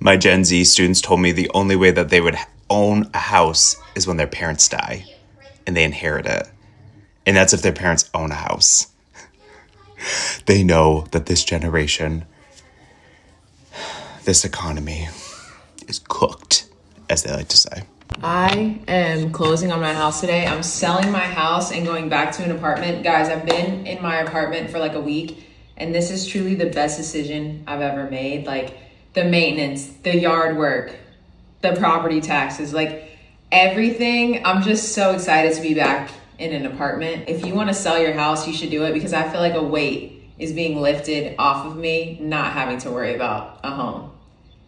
My Gen Z students told me the only way that they would own a house is when their parents die and they inherit it. And that's if their parents own a house. They know that this generation, this economy, is cooked, as they like to say. I am closing on my house today. I'm selling my house and going back to an apartment. Guys, I've been in my apartment for like a week, and this is truly the best decision I've ever made. Like the maintenance, the yard work, the property taxes, like everything. I'm just so excited to be back in an apartment. If you want to sell your house, you should do it, because I feel like a weight is being lifted off of me, not having to worry about a home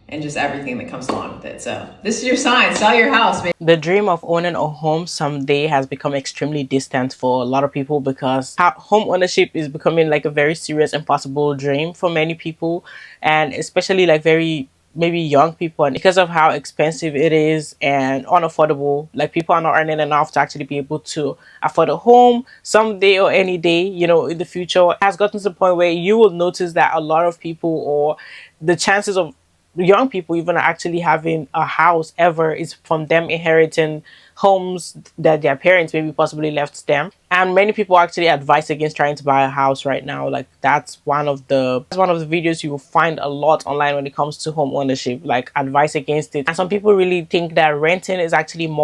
and just everything that comes along with it. So this is your sign, sell your house, man. The dream of owning a home someday has become extremely distant for a lot of people, because home ownership is becoming like a very serious and possible dream for many people, and especially like very maybe young people, and because of how expensive it is and unaffordable, like people are not earning enough to actually be able to afford a home someday or any day, you know, in the future. It has gotten to the point where you will notice that a lot of people, or the chances of young people even actually having a house ever, is from them inheriting homes that their parents maybe possibly left them. And many people actually advise against trying to buy a house right now. Like that's one of the videos you will find a lot online when it comes to home ownership, like advice against it. And some people really think that renting is actually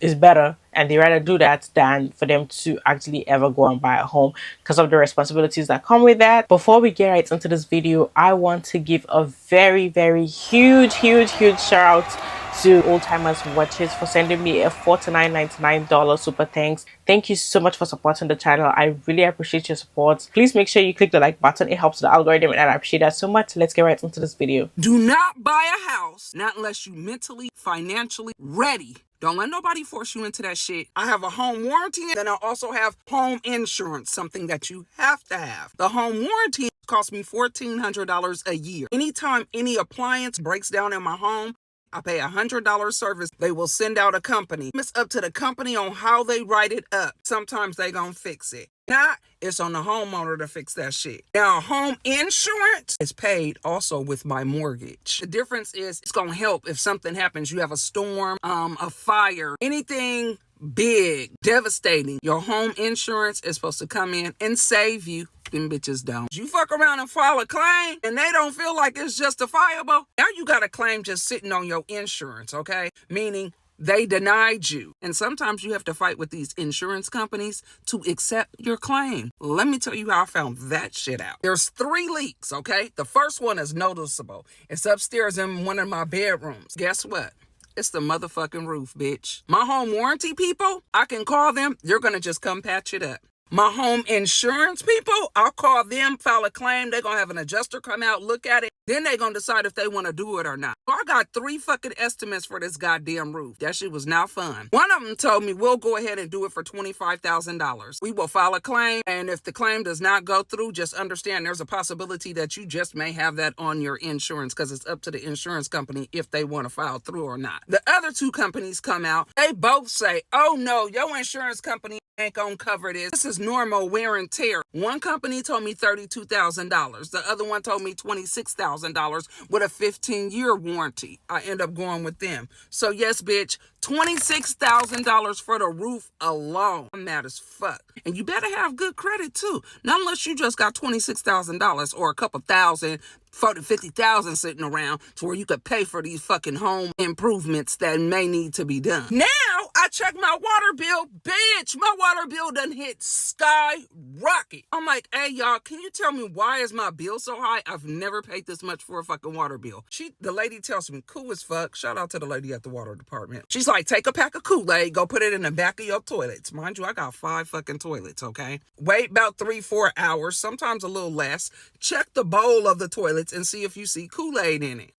is better, and they rather do that than for them to actually ever go and buy a home, because of the responsibilities that come with that. Before we get right into this video, I want to give a very huge shout out to Old Timers Watches for sending me a $49.99 super thanks. Thank you so much for supporting the channel. I really appreciate your support. Please make sure you click the like button. It helps the algorithm, and I appreciate that so much. Let's get right into this video. Do not buy a house, not unless you mentally, financially ready. Don't let nobody force you into that shit. I have a home warranty, and then I also have home insurance, something that you have to have. The home warranty costs me $1,400 a year. Anytime any appliance breaks down in my home, I pay $100 service. They will send out a company. It's up to the company on how they write it up. Sometimes they gonna fix it. Not, it's on the homeowner to fix that shit. Now, home insurance is paid also with my mortgage. The difference is it's gonna help if something happens. You have a storm, a fire, anything big, devastating. Your home insurance is supposed to come in and save you. Them bitches don't. You fuck around and file a claim and they don't feel like it's justifiable. Now you got a claim just sitting on your insurance, okay? Meaning they denied you. And sometimes you have to fight with these insurance companies to accept your claim. Let me tell you how I found that shit out. There's 3 leaks, okay? The first one is noticeable. It's upstairs in one of my bedrooms. Guess what? It's the motherfucking roof, bitch. My home warranty people, I can call them. They're gonna just come patch it up. My home insurance people, I'll call them, file a claim. They're going to have an adjuster come out, look at it. Then they're going to decide if they want to do it or not. So I got 3 fucking estimates for this goddamn roof. That shit was not fun. One of them told me, we'll go ahead and do it for $25,000. We will file a claim. And if the claim does not go through, just understand there's a possibility that you just may have that on your insurance, because it's up to the insurance company if they want to file through or not. The other 2 companies come out. They both say, oh no, your insurance company ain't gonna cover this. This is normal wear and tear. One company told me $32,000. The other one told me $26,000 with a 15-year warranty. I end up going with them. So yes, bitch, $26,000 for the roof alone. I'm mad as fuck. And you better have good credit too. Not unless you just got $26,000 or a couple thousand, 40, 50,000 sitting around to where you could pay for these fucking home improvements that may need to be done. Now I check my water bill, bitch. My water bill done hit skyrocket. I'm like, hey y'all, can you tell me why is my bill so high? I've never paid this much for a fucking water bill. The lady tells me, cool as fuck. Shout out to the lady at the water department. She's like, take a pack of Kool-Aid, go put it in the back of your toilets. Mind you, I got 5 fucking toilets, okay? Wait about 3-4 hours, sometimes a little less. Check the bowl of the toilets and see if you see Kool-Aid in it.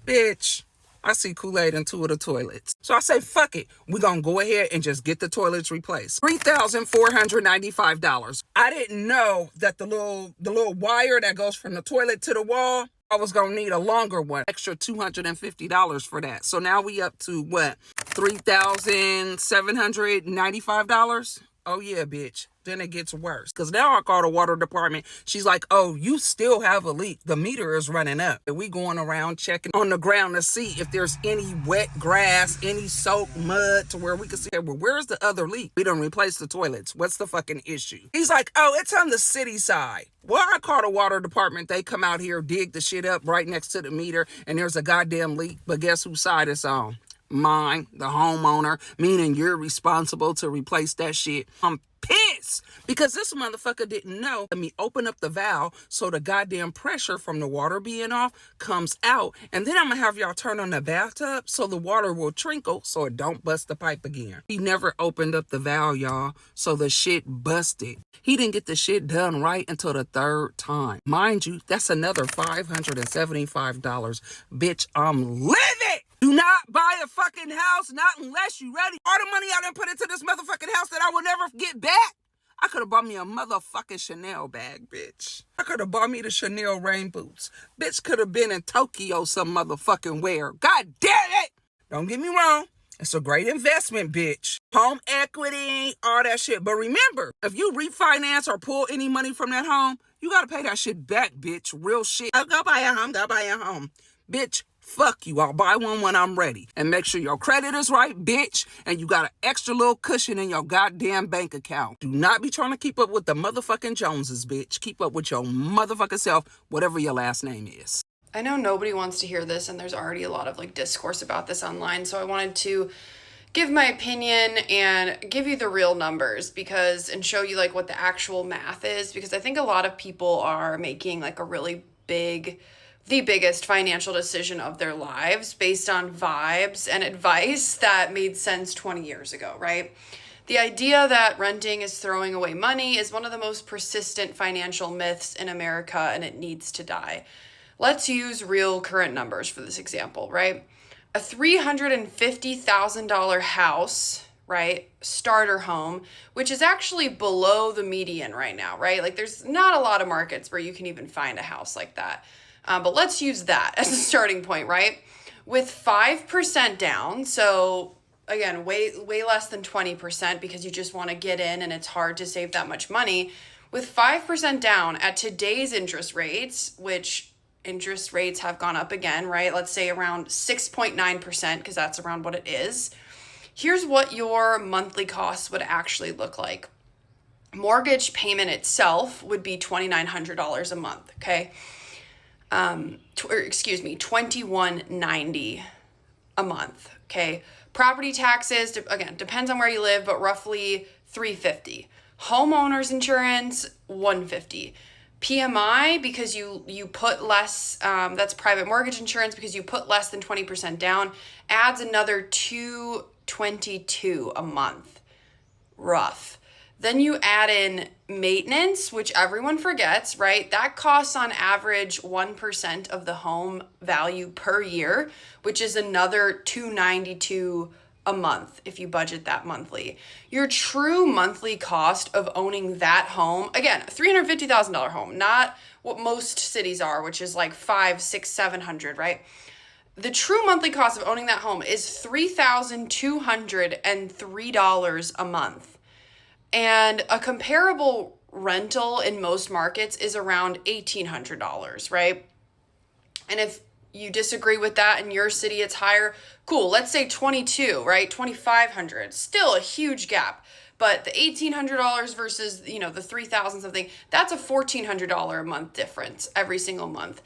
Bitch, I see Kool-Aid in 2 of the toilets. So I say, fuck it. We're going to go ahead and just get the toilets replaced. $3,495. I didn't know that the little wire that goes from the toilet to the wall, I was going to need a longer one. Extra $250 for that. So now we up to what? $3,795? Oh yeah, bitch. Then it gets worse. Because now I call the water department. She's like, oh, you still have a leak. The meter is running up. And we going around checking on the ground to see if there's any wet grass, any soaked mud to where we can see, well, where's the other leak? We done replaced the toilets. What's the fucking issue? He's like, oh, it's on the city side. Well, I call the water department. They come out here, dig the shit up right next to the meter, and there's a goddamn leak. But guess whose side it's on? Mine, the homeowner, meaning you're responsible to replace that shit. I'm pissed because this motherfucker didn't know. Let me open up the valve so the goddamn pressure from the water being off comes out, and then I'm gonna have y'all turn on the bathtub so the water will trickle so it don't bust the pipe again. He never opened up the valve, y'all, so the shit busted. He didn't get the shit done right until the third time. Mind you, that's another $575. Bitch, I'm living. Do not buy a fucking house, not unless you ready. All the money I done put into this motherfucking house that I will never get back. I could have bought me a motherfucking Chanel bag, bitch. I could have bought me the Chanel rain boots. Bitch could have been in Tokyo some motherfucking where. God damn it! Don't get me wrong. It's a great investment, bitch. Home equity, all that shit. But remember, if you refinance or pull any money from that home, you gotta pay that shit back, bitch. Real shit. Go buy a home, go buy a home. Bitch, fuck you. I'll buy one when I'm ready. And make sure your credit is right, bitch. And you got an extra little cushion in your goddamn bank account. Do not be trying to keep up with the motherfucking Joneses, bitch. Keep up with your motherfucking self, whatever your last name is. I know nobody wants to hear this, and there's already a lot of like discourse about this online, so I wanted to give my opinion and give you the real numbers and show you like what the actual math is, because I think a lot of people are making like a really the biggest financial decision of their lives based on vibes and advice that made sense 20 years ago, right? The idea that renting is throwing away money is one of the most persistent financial myths in America, and it needs to die. Let's use real current numbers for this example, right? A $350,000 house, right? Starter home, which is actually below the median right now, right? Like there's not a lot of markets where you can even find a house like that. But let's use that as a starting point, right? With 5% down, so again, way less than 20% because you just want to get in and it's hard to save that much money. With 5% down at today's interest rates, which interest rates have gone up again, right? Let's say around 6.9% because that's around what it is. Here's what your monthly costs would actually look like. Mortgage payment itself would be $2,900 a month, okay? $2,190 a month, okay? Property taxes, again, depends on where you live, but roughly $350. Homeowners insurance, $150. PMI, because you put less, that's private mortgage insurance, because you put less than 20% down, adds another $222 a month. Rough. Then you add in maintenance, which everyone forgets, right? That costs on average 1% of the home value per year, which is another $292 a month if you budget that monthly. Your true monthly cost of owning that home, again, a $350,000 home, not what most cities are, which is like $500, $600, $700, right? The true monthly cost of owning that home is $3,203 a month. And a comparable rental in most markets is around $1,800, right? And if you disagree with that in your city, it's higher. Cool. Let's say 22, right? 2,500. Still a huge gap. But the $1,800 versus, the 3,000 something, that's a $1,400 a month difference every single month.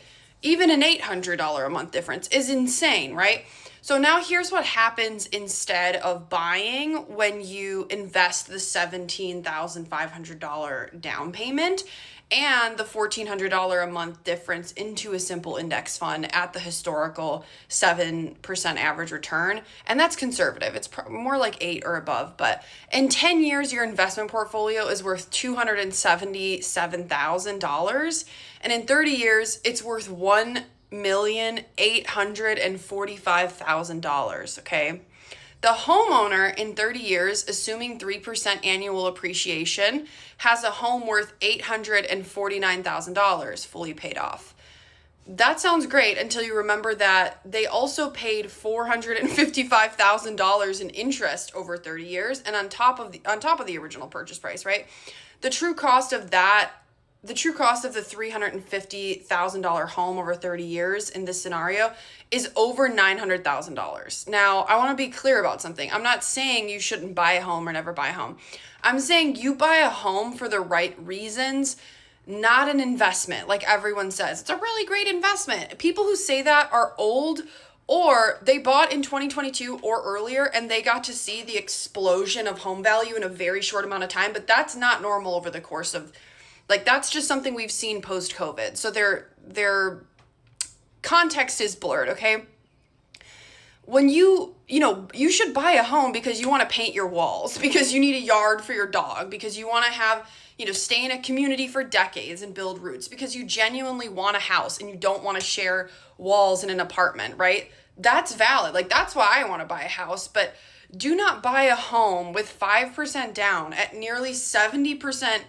Even an $800 a month difference is insane, right? So now here's what happens instead of buying when you invest the $17,500 down payment and the $1,400 a month difference into a simple index fund at the historical 7% average return. And that's conservative. It's more like 8 or above. But in 10 years, your investment portfolio is worth $277,000. And in 30 years, it's worth $1,845,000, okay? The homeowner in 30 years, assuming 3% annual appreciation, has a home worth $849,000 fully paid off. That sounds great until you remember that they also paid $455,000 in interest over 30 years, and on top of the original purchase price, right? The true cost of the $350,000 home over 30 years in this scenario is over $900,000. Now, I want to be clear about something. I'm not saying you shouldn't buy a home or never buy a home. I'm saying you buy a home for the right reasons, not an investment like everyone says. It's a really great investment. People who say that are old, or they bought in 2022 or earlier and they got to see the explosion of home value in a very short amount of time, but that's not normal over the course of, like, that's just something we've seen post-COVID. So their context is blurred, okay? When you should buy a home because you want to paint your walls, because you need a yard for your dog, because you want to have, stay in a community for decades and build roots, because you genuinely want a house and you don't want to share walls in an apartment, right? That's valid. Like, that's why I want to buy a house, but do not buy a home with 5% down at nearly 70%,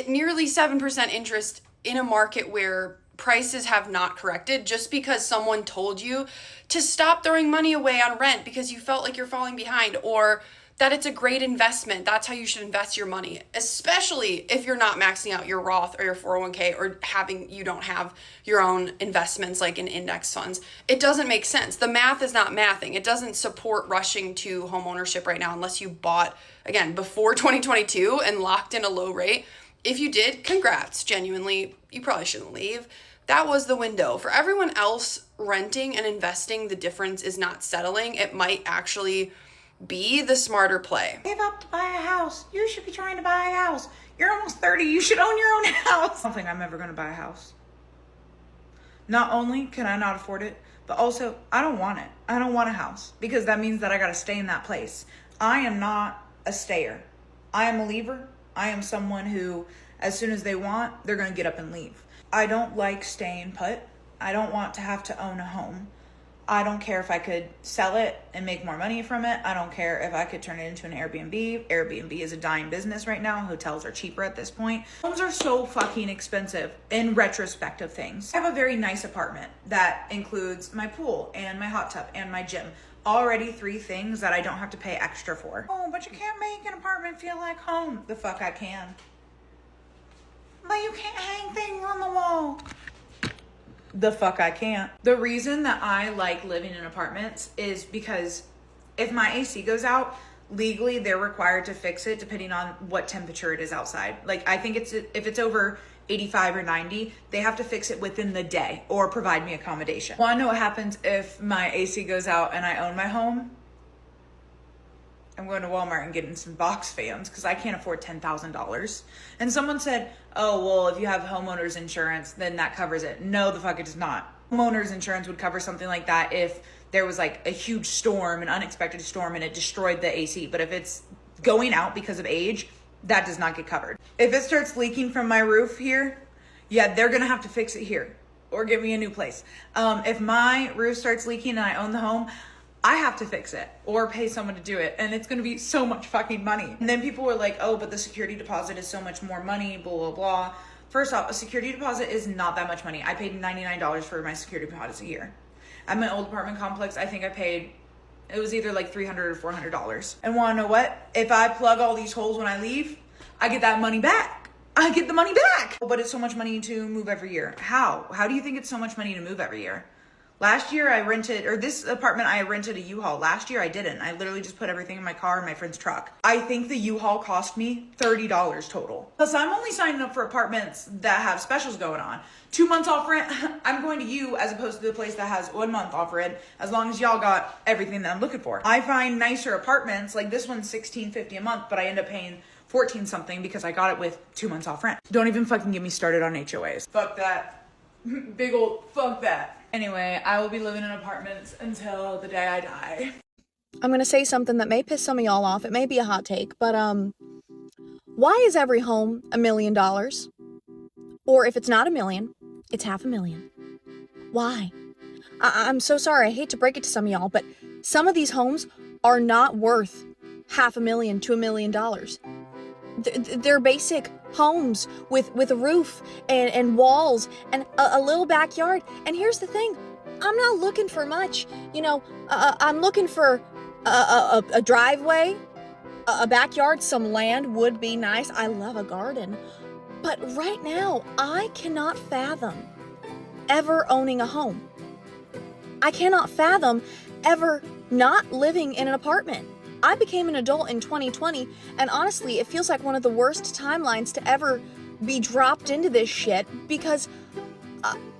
nearly 7% interest in a market where prices have not corrected, just because someone told you to stop throwing money away on rent because you felt like you're falling behind, or that it's a great investment. That's how you should invest your money, especially if you're not maxing out your Roth or your 401k, or you don't have your own investments like in index funds. It doesn't make sense. The math is not mathing. It doesn't support rushing to home ownership right now unless you bought, again, before 2022 and locked in a low rate. If you did, congrats. Genuinely, you probably shouldn't leave. That was the window. For everyone else, renting and investing, the difference is not settling. It might actually be the smarter play. Give up to buy a house. You should be trying to buy a house. You're almost 30. You should own your own house. I don't think I'm ever going to buy a house. Not only can I not afford it, but also I don't want it. I don't want a house, because that means that I got to stay in that place. I am not a stayer. I am a leaver. I am someone who, as soon as they want, they're going to get up and leave. I don't like staying put. I don't want to have to own a home. I don't care if I could sell it and make more money from it. I don't care if I could turn it into an Airbnb. Airbnb is a dying business right now. Hotels are cheaper at this point. Homes are so fucking expensive in retrospect of things. I have a very nice apartment that includes my pool and my hot tub and my gym. Already 3 things that I don't have to pay extra for. Oh, but you can't make an apartment feel like home. The fuck I can. But you can't hang things on the wall. The fuck I can't. The reason that I like living in apartments is because if my AC goes out, legally they're required to fix it depending on what temperature it is outside. Like, I think if it's over 85 or 90, they have to fix it within the day or provide me accommodation. Wanna know what happens if my AC goes out and I own my home? I'm going to Walmart and getting some box fans because I can't afford $10,000. And someone said, oh, well, if you have homeowner's insurance, then that covers it. No, the fuck it does not. Homeowner's insurance would cover something like that if there was like a huge storm, an unexpected storm, and it destroyed the AC. But if it's going out because of age, that does not get covered. If it starts leaking from my roof here, yeah, they're going to have to fix it here or give me a new place. If my roof starts leaking and I own the home, I have to fix it or pay someone to do it. And it's going to be so much fucking money. And then people were like, oh, but the security deposit is so much more money, blah, blah, blah. First off, a security deposit is not that much money. I paid $99 for my security deposit a year. At my old apartment complex, I think I paid, it was either like $300 or $400. And want to know what? If I plug all these holes when I leave, I get that money back. I get the money back. But it's so much money to move every year. How? How do you think it's so much money to move every year? Last year this apartment I rented a U-Haul. Last year I didn't. I literally just put everything in my car in my friend's truck. I think the U-Haul cost me $30 total. Plus I'm only signing up for apartments that have specials going on. 2 months off rent, I'm going to you as opposed to the place that has 1 month off rent, as long as y'all got everything that I'm looking for. I find nicer apartments, like this one's $16.50 a month, but I end up paying 14 something because I got it with 2 months off rent. Don't even fucking get me started on HOAs. Fuck that. Big old fuck that. Anyway, I will be living in apartments until the day I die. I'm gonna say something that may piss some of y'all off. It may be a hot take, but why is every home $1 million? Or if it's not $1 million, it's $500,000. Why? I'm so sorry. I hate to break it to some of y'all, but some of these homes are not worth $500,000 to $1 million. They're basic homes with a roof and walls and a little backyard. And here's the thing, I'm not looking for much. I'm looking for a driveway, a backyard, some land would be nice. I love a garden. But right now, I cannot fathom ever owning a home. I cannot fathom ever not living in an apartment. I became an adult in 2020, and honestly, it feels like one of the worst timelines to ever be dropped into this shit because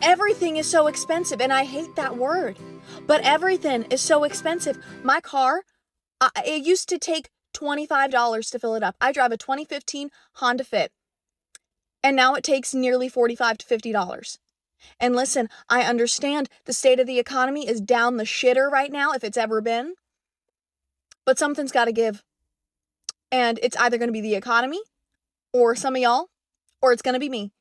everything is so expensive, and I hate that word, but everything is so expensive. My car, it used to take $25 to fill it up. I drive a 2015 Honda Fit, and now it takes nearly $45 to $50. And listen, I understand the state of the economy is down the shitter right now, if it's ever been. But something's got to give. And it's either going to be the economy, or some of y'all, or it's going to be me.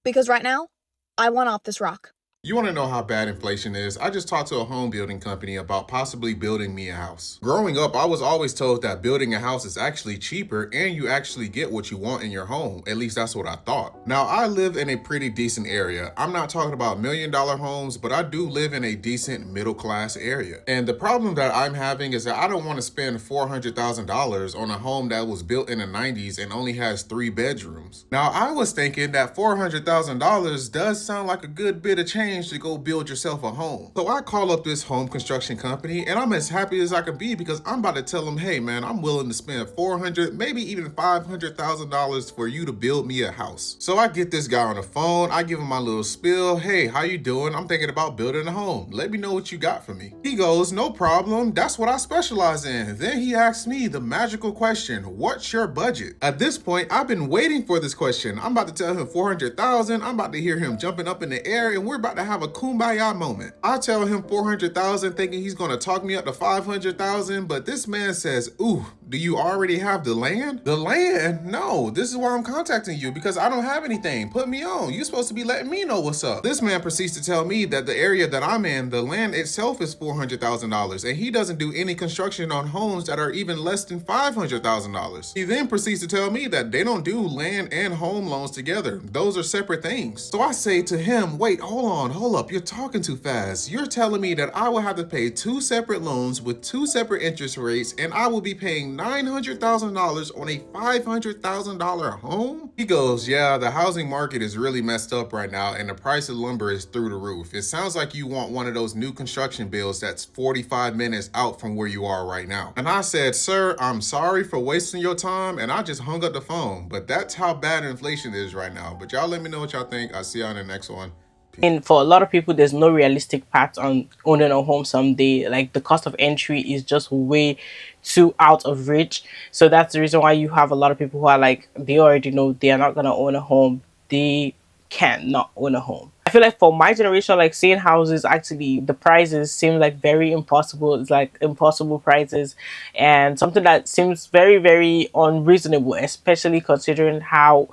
Because right now, I want off this rock. You want to know how bad inflation is? I just talked to a home building company about possibly building me a house. Growing up, I was always told that building a house is actually cheaper and you actually get what you want in your home. At least that's what I thought. Now, I live in a pretty decent area. I'm not talking about $1 million homes, but I do live in a decent middle class area. And the problem that I'm having is that I don't want to spend $400,000 on a home that was built in the 90s and only has 3 bedrooms. Now, I was thinking that $400,000 does sound like a good bit of change to go build yourself a home. So I call up this home construction company and I'm as happy as I can be because I'm about to tell them, hey man, I'm willing to spend $400,000, maybe even $500,000 for you to build me a house. So I get this guy on the phone, I give him my little spiel. Hey, how you doing? I'm thinking about building a home. Let me know what you got for me. He goes, no problem. That's what I specialize in. Then he asks me the magical question, what's your budget? At this point, I've been waiting for this question. I'm about to tell him $400,000. I'm about to hear him jumping up in the air and we're about to have a kumbaya moment. I tell him $400,000 thinking he's gonna talk me up to $500,000, but this man says, ooh, do you already have the land? The land? No, this is why I'm contacting you because I don't have anything. Put me on. You're supposed to be letting me know what's up. This man proceeds to tell me that the area that I'm in, the land itself is $400,000 and he doesn't do any construction on homes that are even less than $500,000. He then proceeds to tell me that they don't do land and home loans together. Those are separate things. So I say to him, wait, hold up, you're talking too fast. You're telling me that I will have to pay 2 separate loans with 2 separate interest rates and I will be paying $900,000 on a $500,000 home? He goes, yeah, the housing market is really messed up right now and the price of lumber is through the roof. It sounds like you want one of those new construction bills that's 45 minutes out from where you are right now. And I said, sir, I'm sorry for wasting your time, and I just hung up the phone. But that's how bad inflation is right now. But y'all let me know what y'all think. I'll see y'all in the next one. And for a lot of people, there's no realistic path on owning a home someday. Like the cost of entry is just way too out of reach. So that's the reason why you have a lot of people who are like, they already know they are not going to own a home. They can't not own a home. I feel like for my generation, like seeing houses, actually the prices seem like very impossible. It's like impossible prices and something that seems very, very unreasonable, especially considering how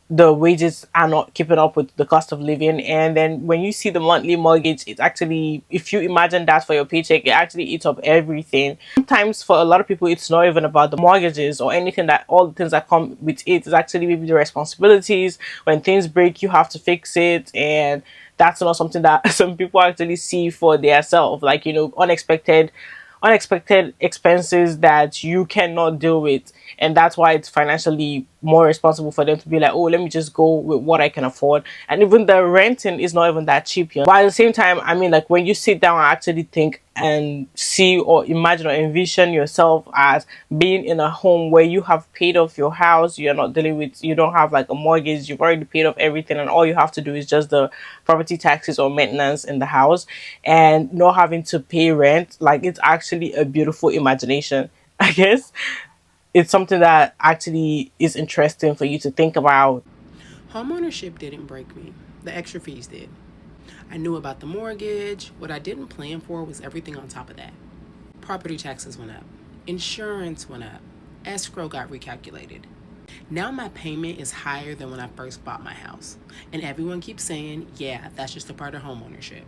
the wages are not keeping up with the cost of living. And then when you see the monthly mortgage, it's actually, if you imagine that for your paycheck, it actually eats up everything. Sometimes for a lot of people, it's not even about the mortgages or anything, that all the things that come with it is actually maybe the responsibilities. When things break, you have to fix it, and that's not something that some people actually see for themselves, like, you know, unexpected expenses that you cannot deal with. And that's why it's financially more responsible for them to be like, oh, let me just go with what I can afford. And even the renting is not even that cheap here. But at the same time, I mean, like when you sit down and actually think and see or imagine or envision yourself as being in a home where you have paid off your house, you're not dealing with, you don't have like a mortgage, you've already paid off everything, and all you have to do is just the property taxes or maintenance in the house and not having to pay rent. Like, it's actually a beautiful imagination, I guess. It's something that actually is interesting for you to think about. Homeownership didn't break me. The extra fees did. I knew about the mortgage. What I didn't plan for was everything on top of that. Property taxes went up. Insurance went up. Escrow got recalculated. Now my payment is higher than when I first bought my house. And everyone keeps saying, yeah, that's just a part of homeownership.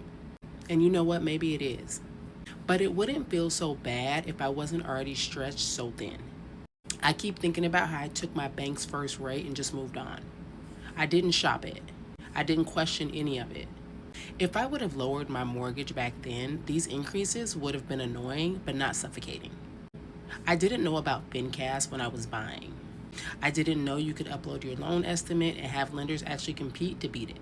And you know what? Maybe it is. But it wouldn't feel so bad if I wasn't already stretched so thin. I keep thinking about how I took my bank's first rate and just moved on. I didn't shop it. I didn't question any of it. If I would have lowered my mortgage back then, these increases would have been annoying but not suffocating. I didn't know about FinCast when I was buying. I didn't know you could upload your loan estimate and have lenders actually compete to beat it.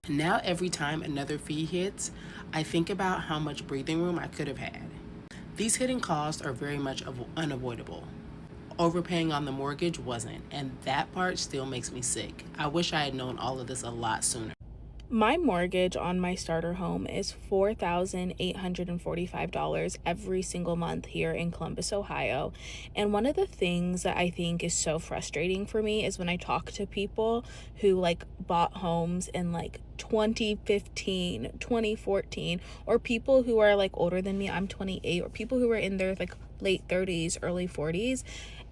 Now every time another fee hits, I think about how much breathing room I could have had. These hidden costs are very much unavoidable. Overpaying on the mortgage wasn't, and that part still makes me sick. I wish I had known all of this a lot sooner. My mortgage on my starter home is $4,845 every single month here in Columbus, Ohio. And one of the things that I think is so frustrating for me is when I talk to people who bought homes in 2015, 2014, or people who are older than me, I'm 28, or people who are in their late 30s, early 40s.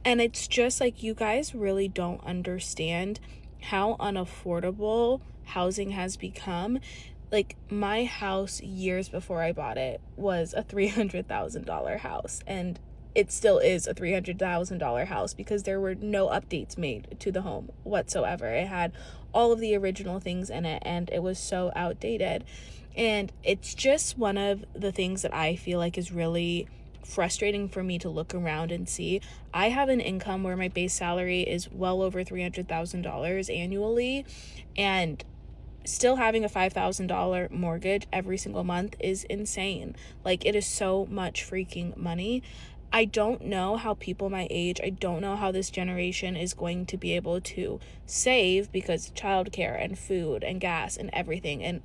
And it's just you guys really don't understand how unaffordable housing has become. My house years before I bought it was a $300,000 house, and it still is a $300,000 house because there were no updates made to the home whatsoever. It had all of the original things in it, and it was so outdated. And it's just one of the things that I feel is really frustrating for me to look around and see. I have an income where my base salary is well over $300,000 annually, and still having a $5,000 mortgage every single month is insane. It is so much freaking money. I don't know how people my age, I don't know how this generation is going to be able to save, because childcare and food and gas and everything and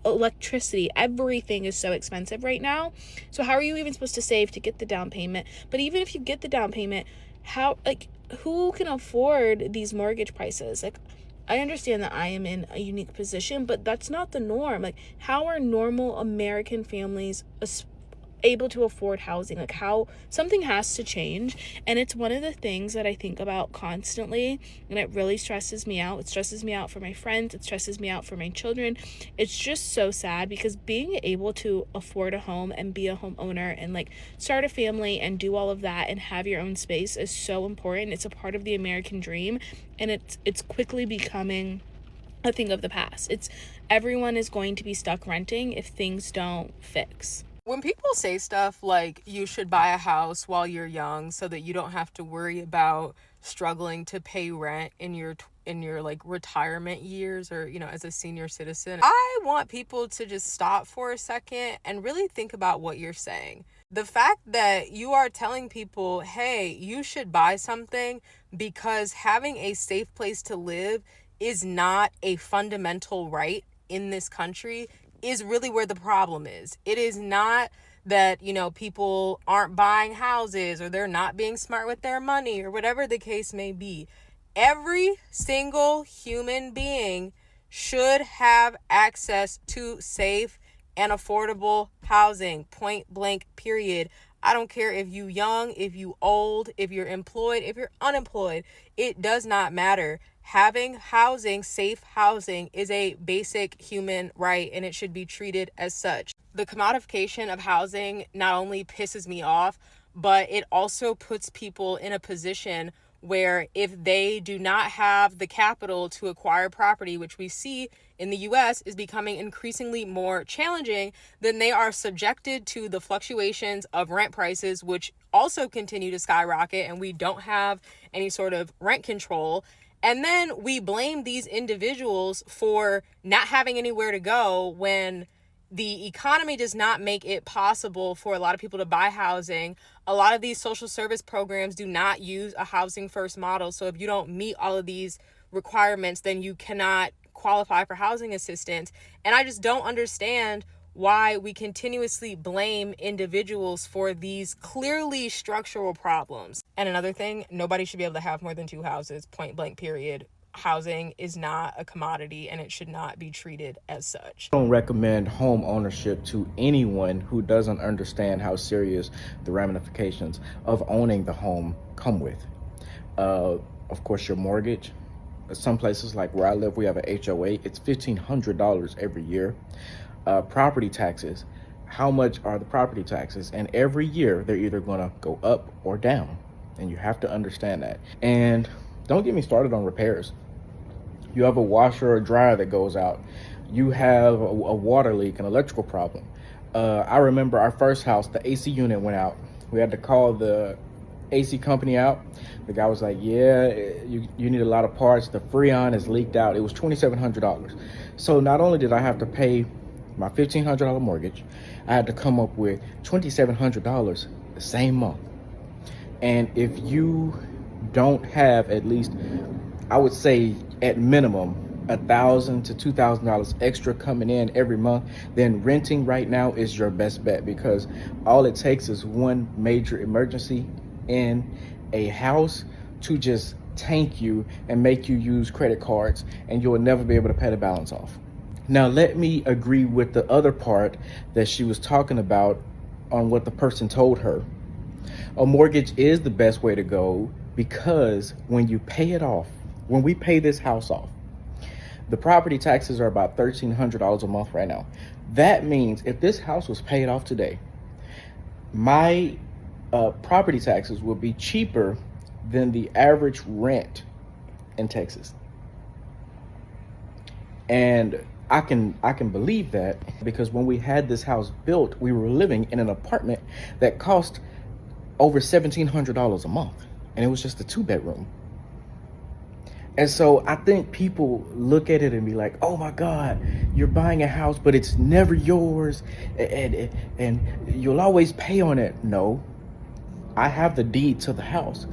electricity, everything is so expensive right now. So how are you even supposed to save to get the down payment? But even if you get the down payment, how who can afford these mortgage prices? I understand that I am in a unique position, but that's not the norm. How are normal American families able to afford housing? How something has to change. And it's one of the things that I think about constantly, and it really stresses me out. It stresses me out for my friends. It stresses me out for my children. It's just so sad, because being able to afford a home and be a homeowner and start a family and do all of that and have your own space is so important. It's a part of the American dream, and it's quickly becoming a thing of the past. Everyone is going to be stuck renting if things don't fix. When people say stuff like you should buy a house while you're young so that you don't have to worry about struggling to pay rent in your retirement years, or as a senior citizen, I want people to just stop for a second and really think about what you're saying. The fact that you are telling people, hey, you should buy something because having a safe place to live is not a fundamental right in this country is really where the problem is. It is not that, people aren't buying houses or they're not being smart with their money or whatever the case may be. Every single human being should have access to safe and affordable housing, point blank, period. I don't care if you young, if you old, if you're employed, if you're unemployed, it does not matter. Having housing, safe housing, is a basic human right, and it should be treated as such. The commodification of housing not only pisses me off, but it also puts people in a position where if they do not have the capital to acquire property, which we see in the US is becoming increasingly more challenging, then they are subjected to the fluctuations of rent prices, which also continue to skyrocket, and we don't have any sort of rent control. And then we blame these individuals for not having anywhere to go when the economy does not make it possible for a lot of people to buy housing. A lot of these social service programs do not use a housing first model. So if you don't meet all of these requirements, then you cannot qualify for housing assistance. And I just don't understand why we continuously blame individuals for these clearly structural problems. And another thing, nobody should be able to have more than 2 houses, point blank, period. Housing is not a commodity, and it should not be treated as such. I don't recommend home ownership to anyone who doesn't understand how serious the ramifications of owning the home come with. Of course, your mortgage. Some places like where I live, we have an HOA. It's $1,500 every year. Property taxes. How much are the property taxes? And every year they're either going to go up or down. and you have to understand that. And don't get me started on repairs. You have a washer or dryer that goes out. You have a water leak, an electrical problem. I remember our first house, the AC unit went out. We had to call the AC company out. The guy was like, yeah, you need a lot of parts. The Freon is leaked out. It was $2,700. So not only did I have to pay my $1,500 mortgage, I had to come up with $2,700 the same month. And if you don't have at least, I would say at minimum, $1,000 to $2,000 extra coming in every month, then renting right now is your best bet, because all it takes is one major emergency in a house to just tank you and make you use credit cards, and you will never be able to pay the balance off. Now, let me agree with the other part that she was talking about on what the person told her. A mortgage is the best way to go, because when you pay it off, when we pay this house off, the property taxes are about $1,300 a month right now. That means if this house was paid off today, my property taxes would be cheaper than the average rent in Texas. And I can believe that, because when we had this house built, we were living in an apartment that cost over $1,700 a month, and it was just a 2-bedroom. And so I think people look at it and be like, oh my God, you're buying a house, but it's never yours, and you'll always pay on it. No, I have the deed to the house.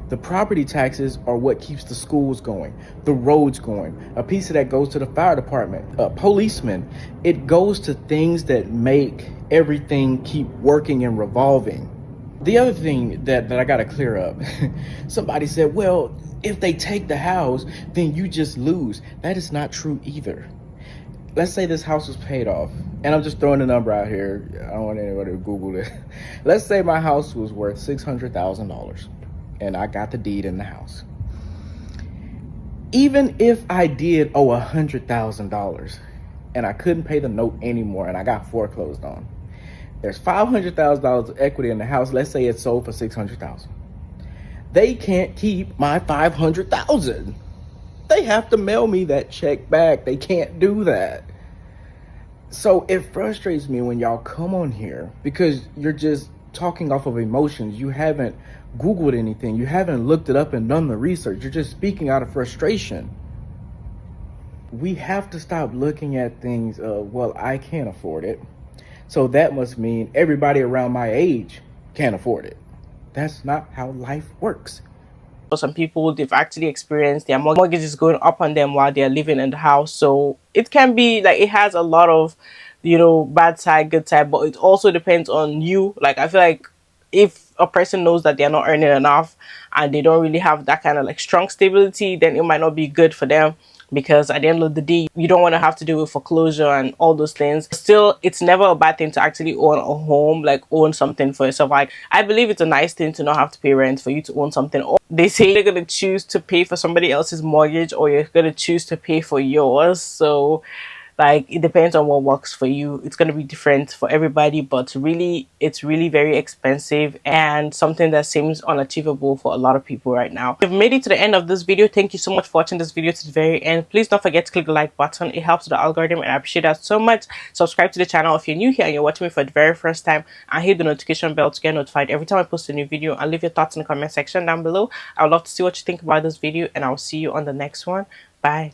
The property taxes are what keeps the schools going, the roads going. A piece of that goes to the fire department, policemen. It goes to things that make everything keep working and revolving. The other thing that I got to clear up, somebody said, well, if they take the house, then you just lose. That is not true either. Let's say this house was paid off, and I'm just throwing a number out here. I don't want anybody to Google it. Let's say my house was worth $600,000, and I got the deed in the house. Even if I did owe $100,000, and I couldn't pay the note anymore, and I got foreclosed on, there's $500,000 of equity in the house. Let's say it's sold for $600,000. They can't keep my $500,000. They have to mail me that check back. They can't do that. So it frustrates me when y'all come on here, because you're just talking off of emotions. You haven't Googled anything. You haven't looked it up and done the research. You're just speaking out of frustration. We have to stop looking at things, well, I can't afford it, so that must mean everybody around my age can't afford it. That's not how life works. For some people, they've actually experienced their mortgages going up on them while they're living in the house. So it can be like, it has a lot of, bad side, good side, but it also depends on you. Like, I feel like if a person knows that they're not earning enough and they don't really have that kind of like strong stability, then it might not be good for them. Because at the end of the day, you don't want to have to deal with foreclosure and all those things. Still, it's never a bad thing to actually own a home, like own something for yourself. Like, I believe it's a nice thing to not have to pay rent, for you to own something. Or they say you're going to choose to pay for somebody else's mortgage, or you're going to choose to pay for yours. So like, it depends on what works for you. It's going to be different for everybody, but really, it's really very expensive and something that seems unachievable for a lot of people right now. If you've made it to the end of this video, thank you so much for watching this video to the very end. Please don't forget to click the like button. It helps with the algorithm, and I appreciate that so much. Subscribe to the channel if you're new here and you're watching me for the very first time, and hit the notification bell to get notified every time I post a new video, and leave your thoughts in the comment section down below. I would love to see what you think about this video, and I'll see you on the next one. Bye.